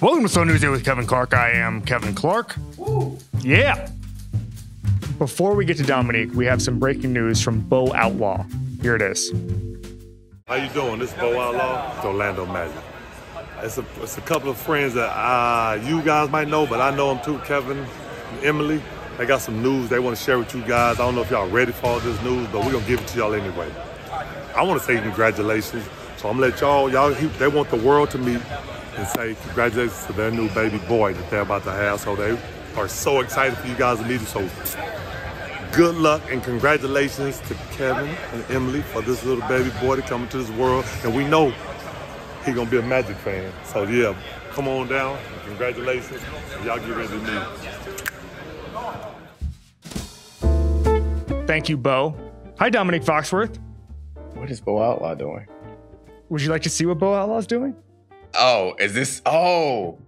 Welcome to Slow News Day with Kevin Clark. I am Kevin Clark. Woo. Yeah. Before we get to Domonique, we have some breaking news from Bo Outlaw. Here it is. How you doing? This is Bo Outlaw. It's Orlando Magic. It's a couple of friends that you guys might know, but I know them too, Kevin and Emily. They got some news they want to share with you guys. I don't know if y'all ready for all this news, but we're going to give it to y'all anyway. I want to say congratulations. So I'm going to let y'all, they want the world to meet and say congratulations to their new baby boy that they're about to have. So they are so excited for you guys to meet him. So good luck and congratulations to Kevin and Emily for this little baby boy to come into this world. And we know he's going to be a Magic fan. So yeah, come on down. Congratulations. Y'all get ready to meet. Thank you, Bo. Hi, Domonique Foxworth. What is Bo Outlaw doing? Would you like to see what Bo Outlaw's doing? Oh, is this? Oh,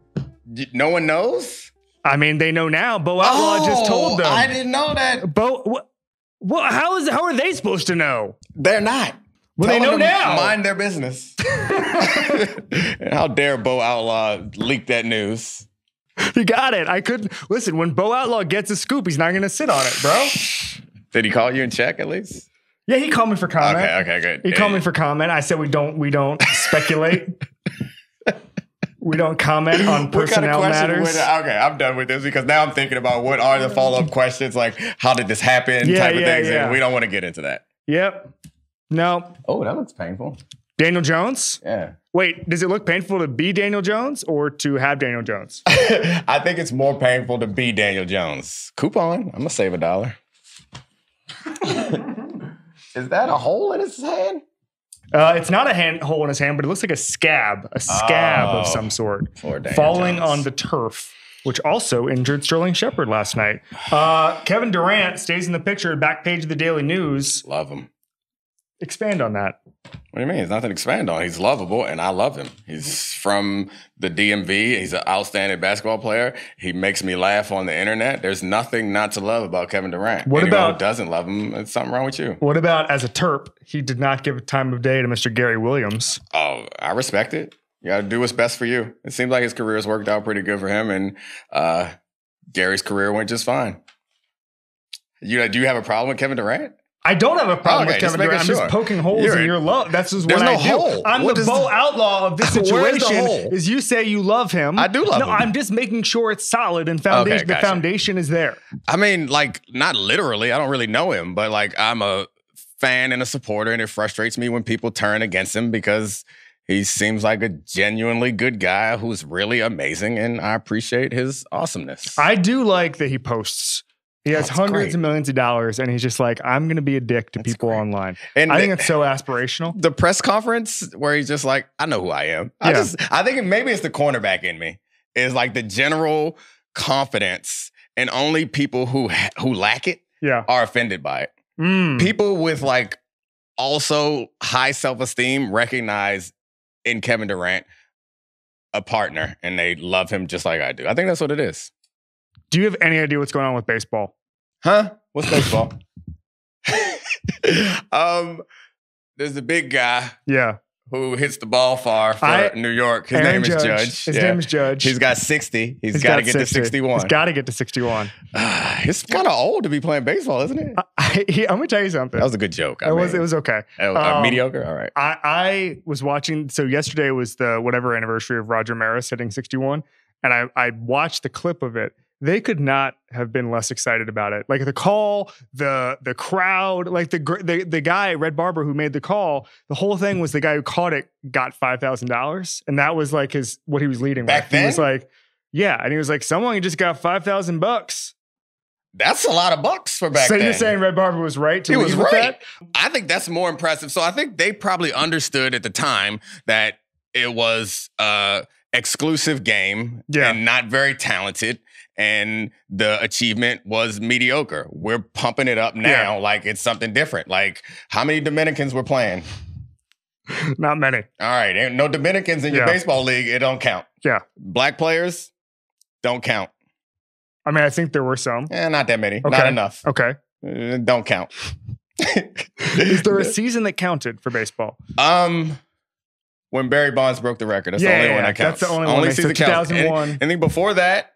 no one knows? I mean, they know now. Bo Outlaw just told them. I didn't know that. Bo, what? How are they supposed to know? They're not. Well, they know now. Mind their business. How dare Bo Outlaw leak that news? You got it. I couldn't listen. When Bo Outlaw gets a scoop, he's not going to sit on it, bro. Did he call you and check at least? Yeah, he called me for comment. Okay, good. He called me for comment. I said we don't speculate. We don't comment on personnel matters. Okay, I'm done with this because now I'm thinking about what are the follow-up questions, like how did this happen, type of things, and we don't want to get into that. Yep. No. Oh, that looks painful. Daniel Jones? Yeah. Wait, does it look painful to be Daniel Jones or to have Daniel Jones? I think it's more painful to be Daniel Jones. Coupon. I'm going to save $1. Is that a hole in his hand? It's not a hole in his hand, but it looks like a scab of some sort falling on the turf, which also injured Sterling Shepard last night. Kevin Durant stays in the picture, back page of the Daily News. Love him. Expand on that. What do you mean? There's nothing to expand on. He's lovable, and I love him. He's from the DMV. He's an outstanding basketball player. He makes me laugh on the internet. There's nothing not to love about Kevin Durant. Anyone who doesn't love him, there's something wrong with you. What about as a Terp? He did not give a time of day to Mr. Gary Williams. Oh, I respect it. You got to do what's best for you. It seems like his career has worked out pretty good for him, and Gary's career went just fine. Do you have a problem with Kevin Durant? I don't have a problem with Kevin Durant. I'm just poking holes in your love. That's just what I do. Hole. I'm the Bo Outlaw of this situation. Is you say you love him. I do love him. No, I'm just making sure it's solid and foundation. The foundation is there. I mean, like, not literally. I don't really know him, but like, I'm a fan and a supporter, and it frustrates me when people turn against him because he seems like a genuinely good guy who's really amazing, and I appreciate his awesomeness. I do like that he posts. He has hundreds of millions of dollars, and he's just like, I'm going to be a dick to people online. And I think it's so aspirational. The press conference where he's just like, I know who I am. I think maybe it's the cornerback in me. Is like the general confidence, and only people who lack it are offended by it. People with like also high self-esteem recognize in Kevin Durant a partner, and they love him just like I do. I think that's what it is. Do you have any idea what's going on with baseball? Huh? What's baseball? There's a big guy. Yeah. Who hits the ball far for New York. His name is Judge. His name is Judge. He's got 60. He's got to get to 61. He's got to get to 61. It's kind of old to be playing baseball, isn't it? I'm going to tell you something. That was a good joke. It was okay. Mediocre? All right. I was watching, so yesterday was the whatever anniversary of Roger Maris hitting 61, and I watched the clip of it. They could not have been less excited about it. Like the call, the crowd, like the guy, Red Barber, who made the call, the whole thing was the guy who caught it got $5,000. And that was like what he was leading back with. then? He was like, yeah. And he was like, someone just got $5,000. That's a lot of bucks for back then. So you're saying Red Barber was right to lead with that? I think that's more impressive. So I think they probably understood at the time that it was exclusive game and not very talented. And the achievement was mediocre. We're pumping it up now like it's something different. Like, how many Dominicans were playing? Not many. All right. Ain't no Dominicans in your baseball league. It don't count. Yeah. Black players don't count. I mean, I think there were some. Not that many. Okay. Not enough. Okay. Don't count. Is there a season that counted for baseball? when Barry Bonds broke the record. That's the only one that counts. That's the only one. Season 2001. Anything before that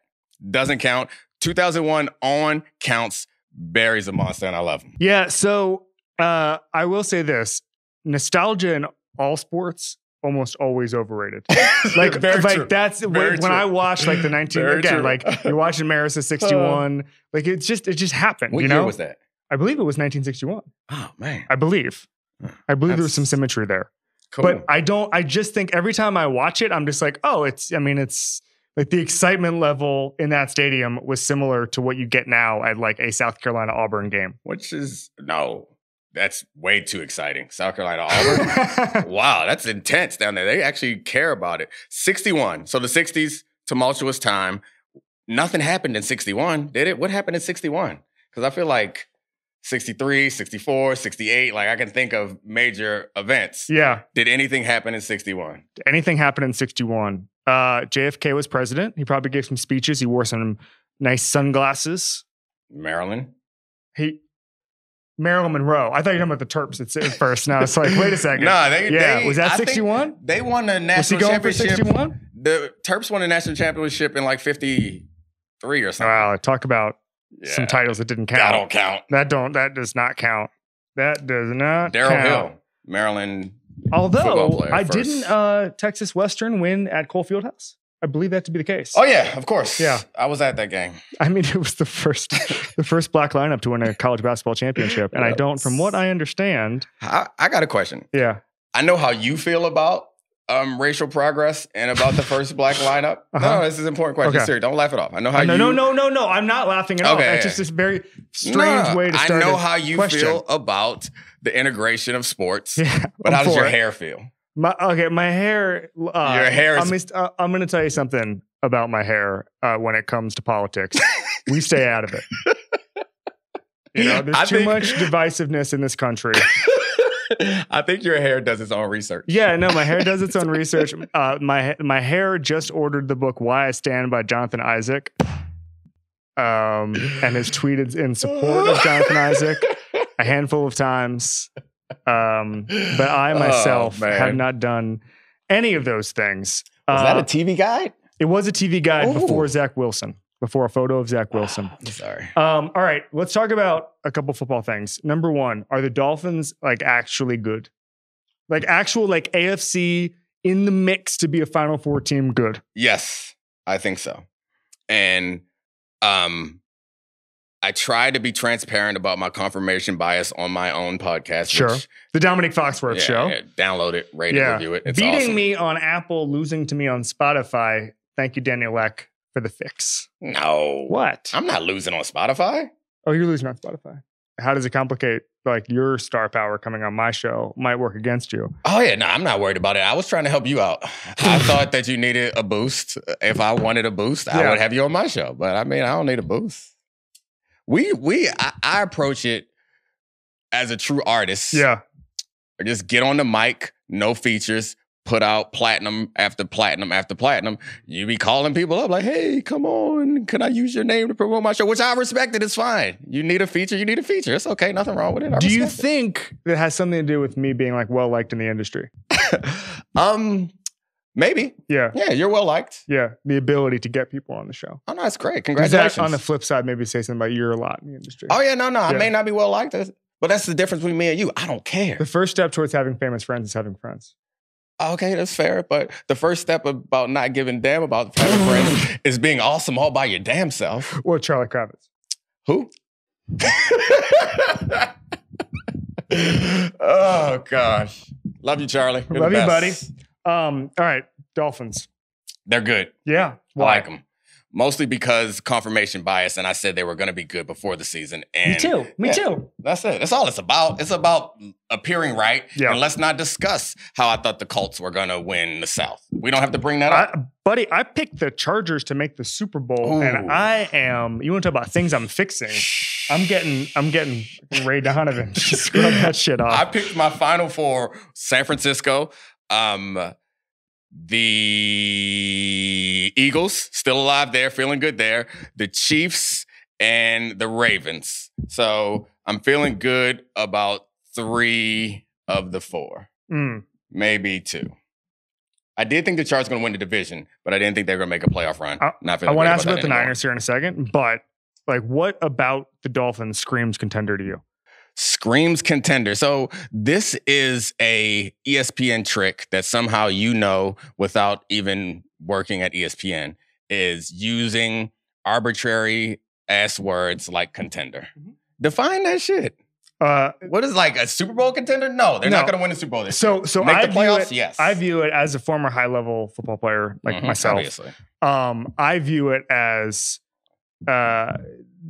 doesn't count. 2001 on counts. Barry's a monster, and I love him. Yeah, so I will say this. Nostalgia in all sports almost always overrated. Like that's when I watch like the 19 again, like you're watching Maris' 61. Like it just happened. What year was that? I believe it was 1961. Oh man. I believe there was some symmetry there. Cool. But I just think every time I watch it, I'm just like, oh, it's like the excitement level in that stadium was similar to what you get now at like a South Carolina Auburn game. Which is that's way too exciting. South Carolina Auburn. Wow, that's intense down there. They actually care about it. 61. So the 60s, tumultuous time. Nothing happened in 61, did it? What happened in 61? Because I feel like 63, 64, 68, like I can think of major events. Yeah. Did anything happen in 61? Anything happened in 61? JFK was president. He probably gave some speeches. He wore some nice sunglasses. Maryland Monroe. I thought you were talking about the Terps at first. Now it's like, wait a second. Was that 61? They won the national championship. 61? The Terps won the national championship in like 53 or something. Wow, talk about some titles that didn't count. That don't count. That does not count. That does not Darryl count. Hill, Maryland. Although didn't Texas Western win at Cole Fieldhouse? I believe that to be the case. Oh yeah, of course. Yeah, I was at that game. I mean, it was the first black lineup to win a college basketball championship, and I don't, from what I understand. I got a question. Yeah, I know how you feel about racial progress and about the first black lineup. No, this is an important question. Okay. Seriously, don't laugh it off. I know how you. No. I'm not laughing at all. It's just this very strange way to start. I know how you feel about the integration of sports. Yeah, but how does your hair feel? My hair. Your hair is. I'm going to tell you something about my hair when it comes to politics. We stay out of it. There's too much divisiveness in this country. I think your hair does its own research. Yeah, no, my hair does its own research. My hair just ordered the book "Why I Stand" by Jonathan Isaac, and has tweeted in support of Jonathan Isaac a handful of times. But I myself have not done any of those things. Was that a TV guide? It was a TV guide before Zach Wilson. Before a photo of Zach Wilson. I'm sorry. All right, let's talk about a couple football things. Number one, are the Dolphins like actually good? Like actual like AFC in the mix to be a Final Four team good? Yes, I think so. And I try to be transparent about my confirmation bias on my own podcast. Sure. The Domonique Foxworth show. Yeah, download it, rate it, review it. It's beating awesome. me on Apple, losing to me on Spotify. Thank you, Daniel Eck, for the fix. No. What? I'm not losing on Spotify. Oh, you're losing on Spotify. How does it complicate, like, your star power coming on my show might work against you? Oh, yeah. No, I'm not worried about it. I was trying to help you out. I thought that you needed a boost. If I wanted a boost, I would have you on my show. But, I mean, I don't need a boost. I approach it as a true artist. Yeah. Just get on the mic, no features, put out platinum after platinum after platinum. You be calling people up like, hey, come on, can I use your name to promote my show? Which I respect it. It's fine. You need a feature, you need a feature. It's okay. Nothing wrong with it. Do you think that has something to do with me being like well-liked in the industry? Maybe. Yeah. Yeah, you're well-liked. Yeah, the ability to get people on the show. Oh, no, that's great. Congratulations. On the flip side, maybe say something about you're a lot in the industry. Oh, yeah, no. I may not be well-liked, but that's the difference between me and you. I don't care. The first step towards having famous friends is having friends. Okay, that's fair. But the first step about not giving a damn about having friends is being awesome all by your damn self. Well, Charlie Kravitz. Who? Oh, gosh. Love you, Charlie. You're Love you, buddy. All right, Dolphins. They're good. Yeah. I like them. Mostly because confirmation bias, and I said they were going to be good before the season. And Me too. That's it. That's all it's about. It's about appearing right. Yeah. And let's not discuss how I thought the Colts were going to win the South. We don't have to bring that up. Buddy, I picked the Chargers to make the Super Bowl, and I am, you want to talk about things I'm fixing? I'm getting Ray Donovan to scrub that shit off. I picked my Final Four, San Francisco, the Eagles, still alive there, feeling good there. The Chiefs and the Ravens. So I'm feeling good about 3 of the 4. Maybe 2. I did think the Chargers were going to win the division, but I didn't think they were going to make a playoff run. I want to ask about the Niners here in a second, but like, what about the Dolphins screams contender to you? Screams contender. So this is a ESPN trick that somehow without even working at ESPN is using arbitrary ass words like contender. Define that shit. What is like a Super Bowl contender? No, they're not going to win the Super Bowl this year. So make the playoffs? Yes. I view it as a former high-level football player like myself. Obviously. I view it as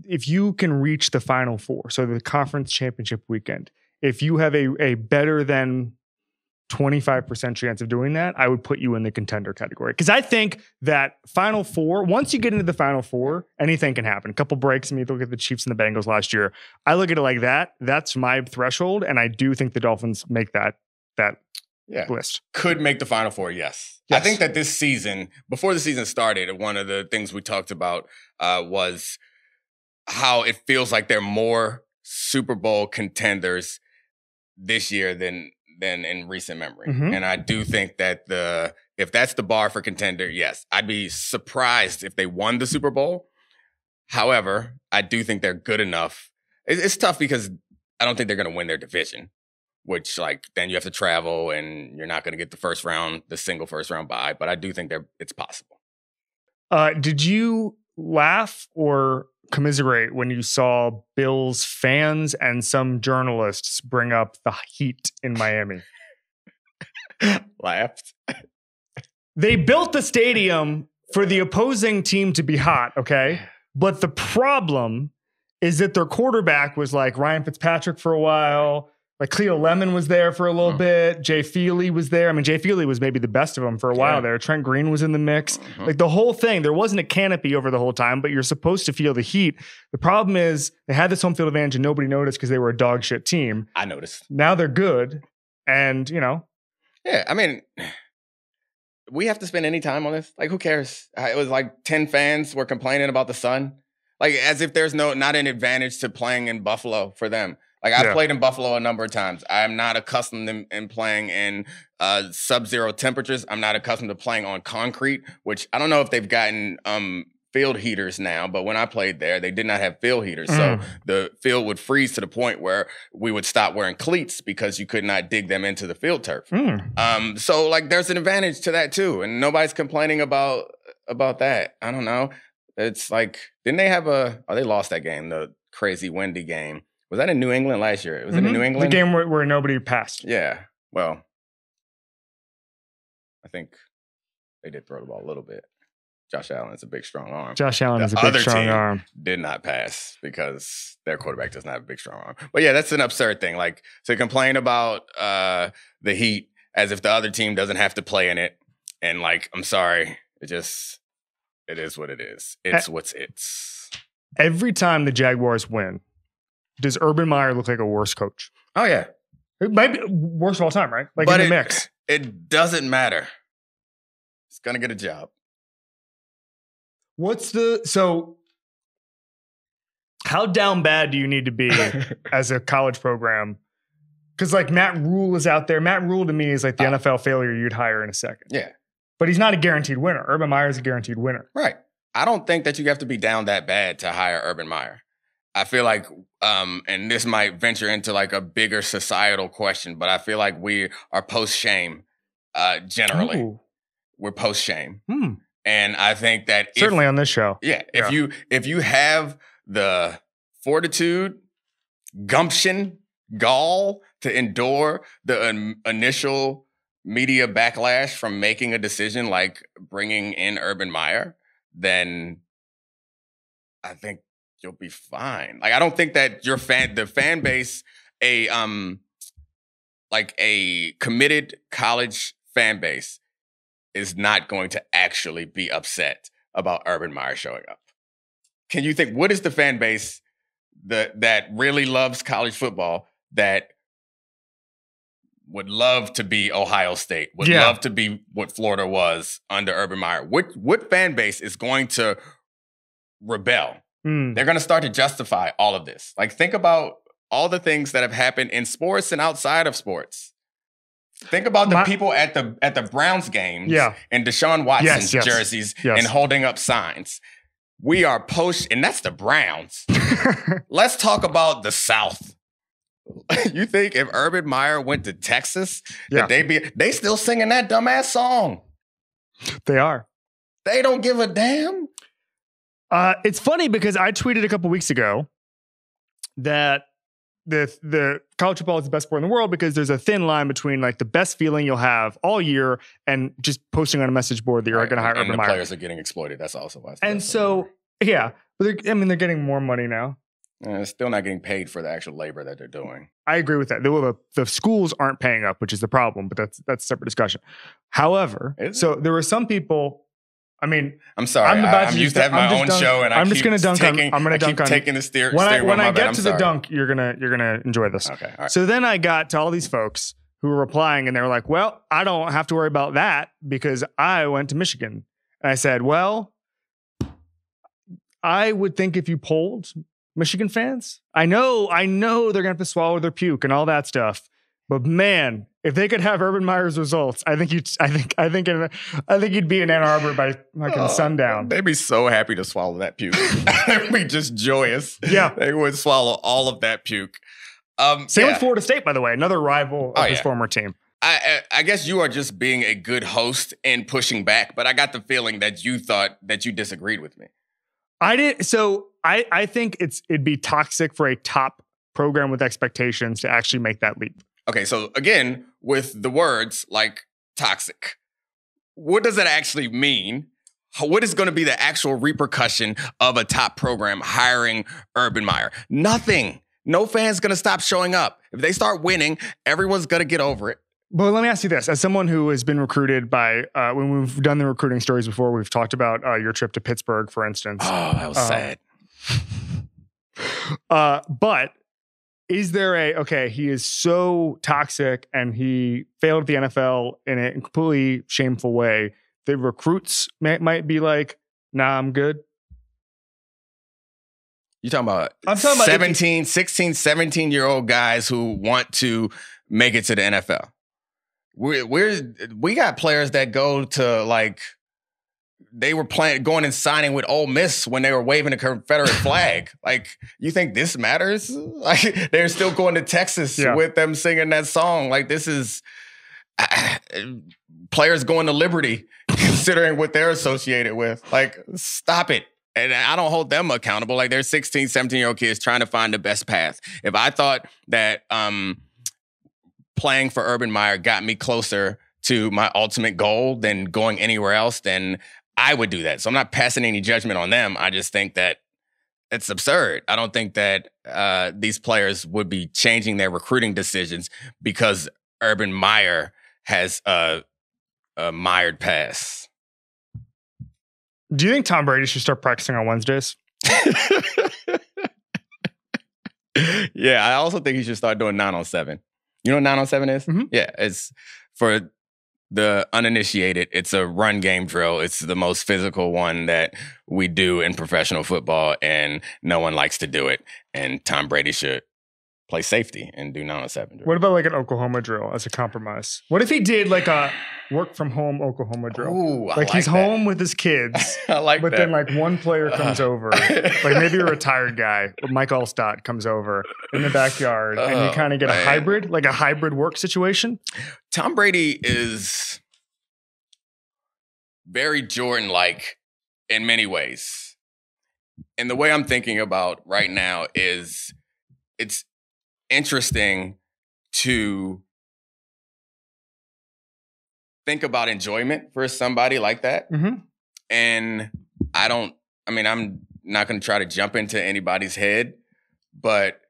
if you can reach the Final Four, so the conference championship weekend, if you have a better than 25% chance of doing that, I would put you in the contender category. Because I think that Final Four, once you get into the Final Four, anything can happen. A couple breaks. I mean, look at the Chiefs and the Bengals last year. I look at it like that. That's my threshold, and I do think the Dolphins make that list. Could make the Final Four, yes. I think that this season, before the season started, one of the things we talked about was how it feels like they're more Super Bowl contenders this year than in recent memory. And I do think that if that's the bar for contender, yes, I'd be surprised if they won the Super Bowl. However, I do think they're good enough. It's tough because I don't think they're going to win their division, which like then you have to travel and you're not going to get the single first round bye. But I do think it's possible. Did you laugh or commiserate when you saw Bills fans and some journalists bring up the heat in Miami? Laughed. They built the stadium for the opposing team to be hot, okay? But the problem is that their quarterback was like Ryan Fitzpatrick for a while. Like Cleo Lemon was there for a little bit. Jay Feely was there. I mean, Jay Feely was maybe the best of them for a while there. Trent Green was in the mix. Like the whole thing, there wasn't a canopy over the whole time, but you're supposed to feel the heat. The problem is they had this home field advantage and nobody noticed because they were a dog shit team. I noticed. Now they're good. And, Yeah, I mean, we have to spend any time on this. Like, who cares? It was like 10 fans were complaining about the sun. Like, as if there's not an advantage to playing in Buffalo for them. Like, I've played in Buffalo a number of times. I'm not accustomed in playing in sub-zero temperatures. I'm not accustomed to playing on concrete, which I don't know if they've gotten field heaters now, but when I played there, they did not have field heaters. So the field would freeze to the point where we would stop wearing cleats because you could not dig them into the field turf. So, like, there's an advantage to that, too. And nobody's complaining about that. I don't know. It's like, didn't they have they lost that game, the crazy windy game. Was that in New England last year? Was it in New England? The game where nobody passed. Yeah. Well, I think they did throw the ball a little bit. Josh Allen is a big, strong arm. Josh Allen is a big, strong arm. Did not pass because their quarterback does not have a big, strong arm. But yeah, that's an absurd thing. Like, to complain about the Heat as if the other team doesn't have to play in it. And like, I'm sorry. It is what it is. It's what's it's. Every time the Jaguars win, does Urban Meyer look like a worse coach? Oh, yeah. It might be worst of all time, right? Like, but in the mix. It doesn't matter. He's going to get a job. How down bad do you need to be as a college program? Because like Matt Rule is out there. Matt Rule to me is like the NFL failure you'd hire in a second. Yeah. But he's not a guaranteed winner. Urban Meyer is a guaranteed winner. Right. I don't think that you have to be down that bad to hire Urban Meyer. I feel like, and this might venture into like a bigger societal question, but I feel like we are post-shame generally. Ooh. We're post-shame. And I think that certainly on this show. Yeah. If you have the fortitude, gumption, gall to endure the initial media backlash from making a decision like bringing in Urban Meyer, then I think you'll be fine. Like, I don't think that the fan base, a committed college fan base is not going to actually be upset about Urban Meyer showing up. Can you think, what is the fan base that really loves college football that would love to be Ohio State, would love to be what Florida was under Urban Meyer? What fan base is going to rebel? They're going to start to justify all of this. Like, think about all the things that have happened in sports and outside of sports Think about the people at the Browns games and Deshaun Watson's jerseys and holding up signs. We are and that's the Browns. Let's talk about the South. You think if Urban Meyer went to Texas, that they still singing that dumbass song? They are. They don't give a damn. It's funny because I tweeted a couple weeks ago that the college football is the best sport in the world because there's a thin line between like the best feeling you'll have all year and just posting on a message board that you're going to hire Urban Meyer. And the players are getting exploited. That's also why. And so, but they're getting more money now. They're still not getting paid for the actual labor that they're doing. I agree with that. The schools aren't paying up, which is the problem, but that's a separate discussion. However, so there were some people. I mean, I'm sorry. I'm used to having my own show, and I'm just going to dunk on. I'm going to dunk on. Taking the steer. When I get to the dunk, you're gonna enjoy this. Okay. All right. So then I got to all these folks who were replying, and they were like, "Well, I don't have to worry about that because I went to Michigan." And I said, "Well, I would think if you polled Michigan fans, I know they're gonna have to swallow their puke and all that stuff, but man." If they could have Urban Meyer's results, I think you'd be in Ann Arbor by fucking sundown. They'd be so happy to swallow that puke. They'd be just joyous. Yeah, they would swallow all of that puke. Same with Florida State, by the way, another rival of his former team. I guess you are just being a good host and pushing back, but I got the feeling that you thought that you disagreed with me. I did. So I think it'd be toxic for a top program with expectations to actually make that leap. Okay, so again, with the words like toxic, what does that actually mean? What is going to be the actual repercussion of a top program hiring Urban Meyer? Nothing. No fan's going to stop showing up. If they start winning, everyone's going to get over it. Well, let me ask you this. As someone who has been recruited by, when we've done the recruiting stories before, we've talked about your trip to Pittsburgh, for instance. Oh, that was sad. But is there he is so toxic and he failed at the NFL in a completely shameful way. The recruits might be like, nah, I'm good. You're talking about 16, 17-year-old guys who want to make it to the NFL. We got players that go to they were going and signing with Ole Miss when they were waving the Confederate flag. You think this matters? They're still going to Texas with them singing that song. This is players going to Liberty, considering what they're associated with. Stop it. And I don't hold them accountable. They're 16, 17-year-old kids trying to find the best path. If I thought that playing for Urban Meyer got me closer to my ultimate goal than going anywhere else, then I would do that. So I'm not passing any judgment on them. I just think that it's absurd. I don't think that these players would be changing their recruiting decisions because Urban Meyer has a mired pass. Do you think Tom Brady should start practicing on Wednesdays? Yeah, I also think he should start doing 9-on-7. You know what 9-on-7 is? Mm-hmm. Yeah, it's for the uninitiated. It's a run game drill. It's the most physical one that we do in professional football, and no one likes to do it. And Tom Brady should play safety and do 9-on-7 drill. What about an Oklahoma drill as a compromise? What if he did a work from home Oklahoma drill? Ooh, he's home with his kids. I like but that. Then one player comes over, maybe a retired guy, Mike Allstott comes over in the backyard, and you kind of get a hybrid work situation. Tom Brady is very Jordan-like in many ways. And the way I'm thinking about right now is it's interesting to think about enjoyment for somebody like that. Mm-hmm. And I'm not going to try to jump into anybody's head, but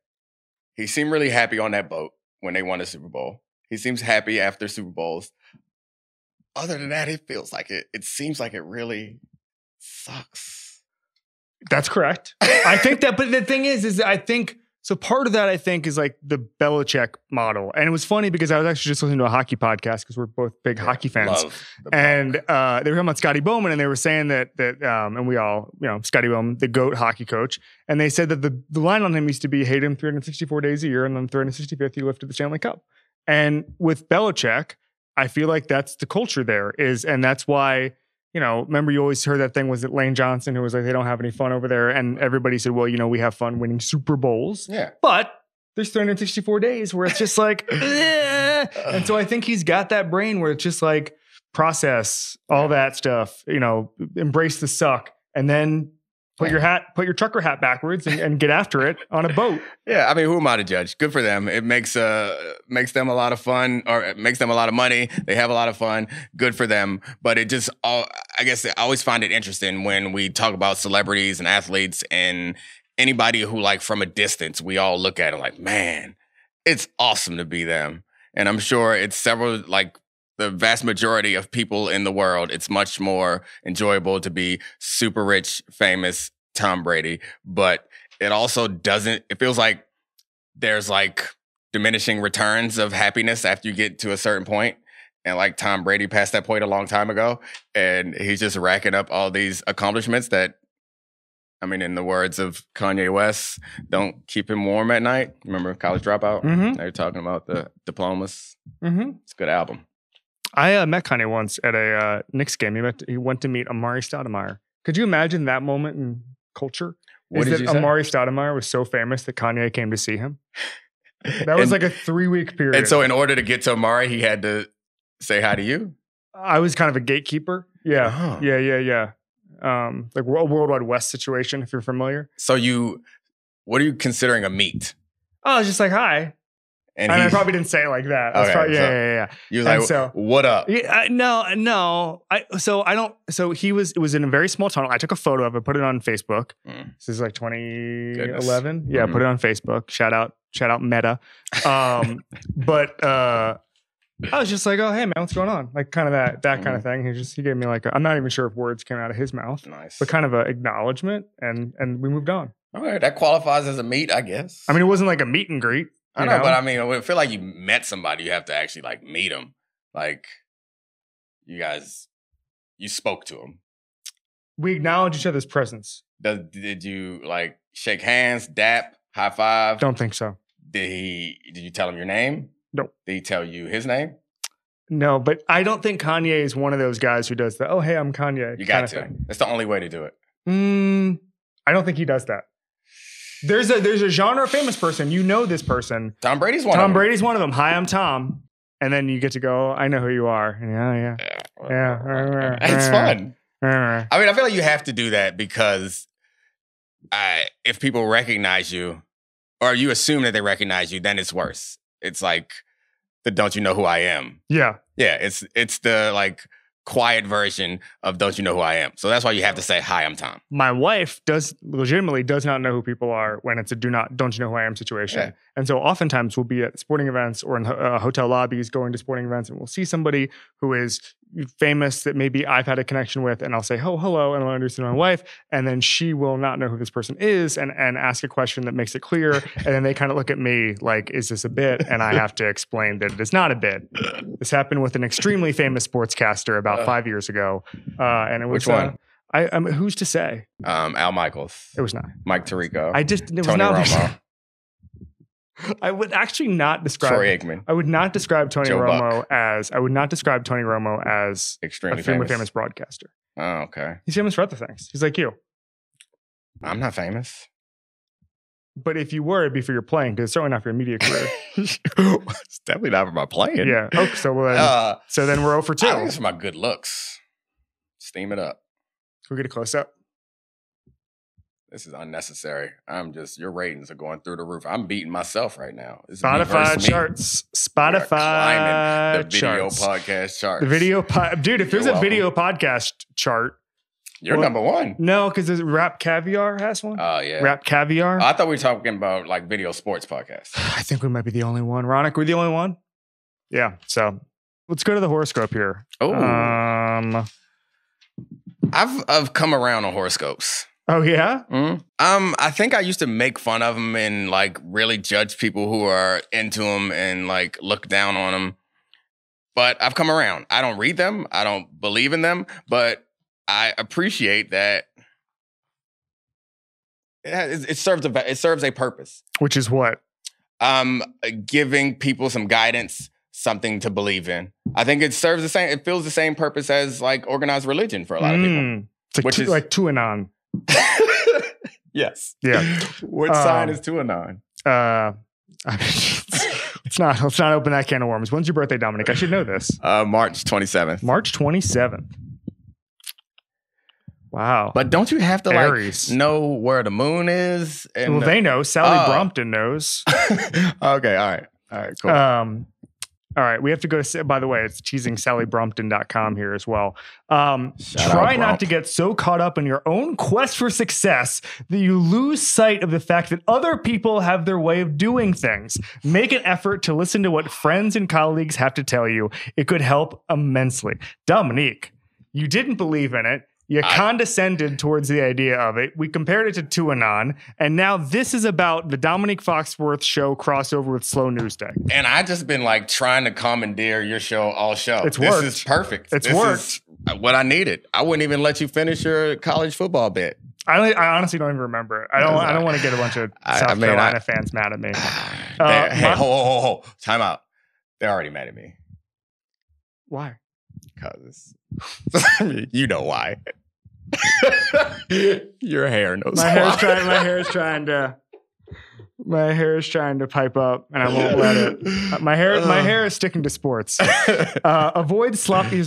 he seemed really happy on that boat when they won the Super Bowl. He seems happy after Super Bowls. Other than that, it feels like it seems like it really sucks. That's correct. I think that, but the thing is I think, so part of that, I think, is the Belichick model. And it was funny because I was actually just listening to a hockey podcast because we're both big hockey fans. And they were talking about Scotty Bowman, and they were saying that and we all, Scotty Bowman, the GOAT hockey coach. And they said that the line on him used to be hate him 364 days a year, and then 365th he lifted the Stanley Cup. And with Belichick, I feel like that's the culture there and that's why, remember you always heard that thing, was it Lane Johnson who was like, they don't have any fun over there. And everybody said, well, we have fun winning Super Bowls. Yeah. But there's 364 days where it's just like, and so I think he's got that brain where it's just like process all that stuff, embrace the suck, and then put your trucker hat backwards and get after it on a boat. Yeah, I mean, who am I to judge? Good for them. It makes them a lot of fun, or it makes them a lot of money. They have a lot of fun. Good for them. But it just, I guess I always find it interesting when we talk about celebrities and athletes and anybody who, like, from a distance, we all look at it like, man, it's awesome to be them. And I'm sure it's several, like, the vast majority of people in the world, it's much more enjoyable to be super rich, famous Tom Brady. But it also it feels like there's like diminishing returns of happiness after you get to a certain point. And like Tom Brady passed that point a long time ago. And he's just racking up all these accomplishments that, I mean, in the words of Kanye West, don't keep him warm at night. Remember College Dropout? Mm-hmm. They were talking about the diplomas. Mm-hmm. It's a good album. I met Kanye once at a Knicks game. He went to meet Amari Stoudemire. Could you imagine that moment in culture? What did you say? Amari Stoudemire was so famous that Kanye came to see him. That was like a 3-week period. And so in order to get to Amari, he had to say hi to you? I was kind of a gatekeeper. Yeah. Oh. Yeah. Like a World Wide West situation, if you're familiar. So what are you considering a meet? Oh, I was just like, hi. And I probably didn't say it like that. Okay, probably, yeah. You was like, so, what up? Yeah, no. It was in a very small tunnel. I took a photo of it, put it on Facebook. This is like 2011. Goodness. Yeah, put it on Facebook. Shout out Meta. But I was just like, oh, hey, man, what's going on? Like kind of that kind of thing. He gave me like, I'm not even sure if words came out of his mouth. Nice. But kind of an acknowledgement, and we moved on. All right, that qualifies as a meet, I guess. I mean, it wasn't like a meet and greet. I know, but I mean, I feel like you met somebody, you have to actually like meet them. Like, you spoke to them. We acknowledge each other's presence. Did you like shake hands, dap, high five? Don't think so. Did you tell him your name? No. Did he tell you his name? No, but I don't think Kanye is one of those guys who does the, oh, hey, I'm Kanye. You got to. Thing. That's the only way to do it. I don't think he does that. There's a genre of famous person. You know this person. Tom Brady's one of them. Tom Brady's one of them. Hi, I'm Tom. And then you get to go, I know who you are. Yeah. It's fun. I mean, I feel like you have to do that because if people recognize you or you assume that they recognize you, then it's worse. It's like the don't you know who I am. Yeah. Yeah, it's the like quiet version of don't you know who I am. So that's why you have to say, hi, I'm Tom. My wife legitimately does not know who people are when it's a don't you know who I am situation. Yeah. And so oftentimes we'll be at sporting events or in hotel lobbies going to sporting events, and we'll see somebody who is famous that maybe I've had a connection with, and I'll say, oh, hello, and I'll introduce my wife, and then she will not know who this person is and ask a question that makes it clear, and then they kind of look at me like, is this a bit? And I have to explain that it is not a bit. This happened with an extremely famous sportscaster about 5 years ago. And it was which one? Who's to say? Al Michaels. It was not. Mike Tirico. Tony Romo. I would actually not describe Troy Aikman. I would not describe Tony Romo as extremely famous broadcaster. Oh, okay. He's famous for other things. He's like you. I'm not famous. But if you were, it'd be for your playing, because it's certainly not for your media career. It's definitely not for my playing. Yeah. Okay. So then we're 0 for 2. I think it's for my good looks. Steam it up. Can we get a close up? This is unnecessary. Your ratings are going through the roof. I'm beating myself right now. Spotify charts. Spotify the video podcast charts. The video dude, if there's a video podcast chart. You're number one. No, because Rap Caviar has one. Oh, yeah. Rap Caviar. I thought we were talking about like video sports podcasts. I think we might be the only one. Ronick, we're the only one? Yeah. So let's go to the horoscope here. Oh. I've come around on horoscopes. Oh, yeah? Mm-hmm. I think I used to make fun of them and like really judge people who are into them and like look down on them. But I've come around. I don't read them. I don't believe in them. But I appreciate that it serves a purpose. Which is what? Giving people some guidance something to believe in. I think it serves the same. It fills the same purpose as like organized religion for a lot of people. It's like like Tuanon. Yes. Yeah. What sign is Tuanon? Let's not open that can of worms. When's your birthday, Dominic? I should know this. March 27th. March 27th. Wow. But don't you have to Aries. like know where the moon is? Well, they know. Sally Brompton knows. Okay. All right. Cool. All right. We have to go to, by the way, it's teasing sallybrompton.com here as well. Try not to get so caught up in your own quest for success that you lose sight of the fact that other people have their way of doing things. Make an effort to listen to what friends and colleagues have to tell you. It could help immensely. Domonique, you didn't believe in it. You condescended towards the idea of it. We compared it to Tuanon, and now this is about the Domonique Foxworth show crossover with Slow News Day. And I just been like trying to commandeer your show all show. It's worked. This is perfect. It's this worked. Is what I needed. I wouldn't even let you finish your college football bit. I honestly don't even remember it. I don't want to get a bunch of South Carolina fans mad at me. Hey, ho. Time out. They're already mad at me. Why? Because you know why. Your hair knows my hair is trying to pipe up, and I won't let it. My hair is sticking to sports. Avoid sloppy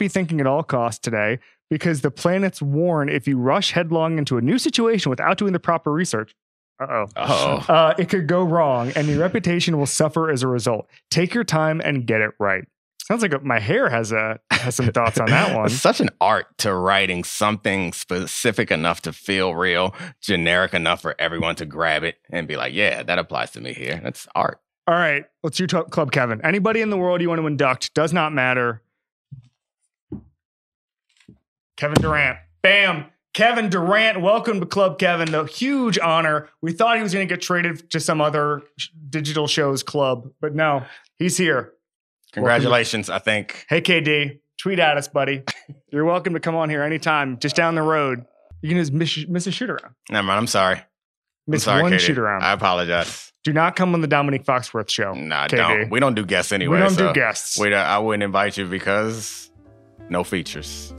thinking at all costs today, because the planets warn if you rush headlong into a new situation without doing the proper research. It could go wrong, and your reputation will suffer as a result. Take your time and get it right. Sounds like my hair has some thoughts on that one. It's such an art to writing something specific enough to feel real, generic enough for everyone to grab it and be like, yeah, that applies to me here. That's art. All right. What's your club, Kevin? Anybody in the world you want to induct, does not matter. Kevin Durant. Bam. Kevin Durant. Welcome to Club Kevin. A huge honor. We thought he was going to get traded to some other digital shows club, but no, he's here. Congratulations, I think. Hey, KD, tweet at us, buddy. You're welcome to come on here anytime, just down the road. You can just miss a shoot around. No, man, I'm sorry. Miss one KD. shoot around. I apologize. Do not come on the Domonique Foxworth show. Nah, KD. don't. We don't do guests anyway. We don't do guests. I wouldn't invite you because no features.